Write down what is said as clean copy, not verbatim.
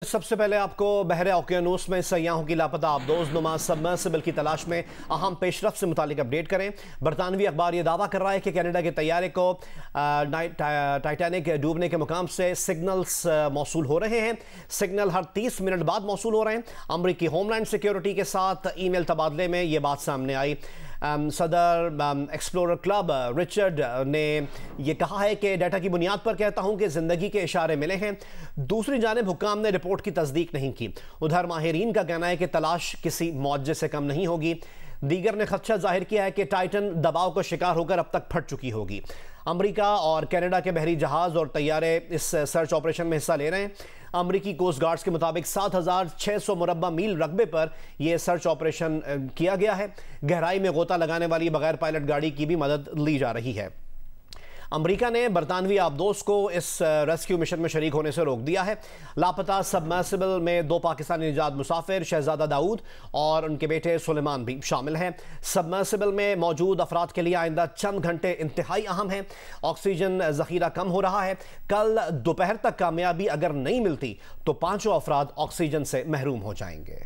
सबसे पहले आपको बहरे ओकियानूस में सयाहों की लापता आबदोज नुमा सबमर्सिबल की तलाश में अहम पेशरफ से मुतालिक अपडेट करें। बरतानवी अखबार ये दावा कर रहा है कि कनाडा के तैयारे को टाइटैनिक डूबने के मुकाम से सिग्नल्स मौसूल हो रहे हैं। सिग्नल हर 30 मिनट बाद मौसूल हो रहे हैं। अमरीकी होमलैंड सिक्योरिटी के साथ ईमेल तबादले में ये बात सामने आई। सदर एक्सप्लोरर क्लब रिचर्ड ने यह कहा है कि डाटा की बुनियाद पर कहता हूं कि ज़िंदगी के इशारे मिले हैं। दूसरी जानिब हुक्काम ने रिपोर्ट की तस्दीक नहीं की। उधर माहिरीन का कहना है कि तलाश किसी मुआवजे से कम नहीं होगी। दीगर ने खदशा जाहिर किया है कि टाइटन दबाव का शिकार होकर अब तक फट चुकी होगी। अमेरिका और कनाडा के बहरी जहाज़ और तैयारे इस सर्च ऑपरेशन में हिस्सा ले रहे हैं। अमेरिकी कोस्ट गार्ड्स के मुताबिक 7600 मुरब्बा मील रकबे पर यह सर्च ऑपरेशन किया गया है। गहराई में गोता लगाने वाली बगैर पायलट गाड़ी की भी मदद ली जा रही है। अमेरिका ने बरतानवी आबदोज को इस रेस्क्यू मिशन में शरीक होने से रोक दिया है। लापता सबमर्सिबल में 2 पाकिस्तानी निजात मुसाफिर शहजादा दाऊद और उनके बेटे सुलेमान भी शामिल हैं। सबमर्सिबल में मौजूद अफराद के लिए आइंदा चंद घंटे इंतहाई अहम हैं। ऑक्सीजन ज़ख़ीरा कम हो रहा है। कल दोपहर तक कामयाबी अगर नहीं मिलती तो 5 अफराद ऑक्सीजन से महरूम हो जाएंगे।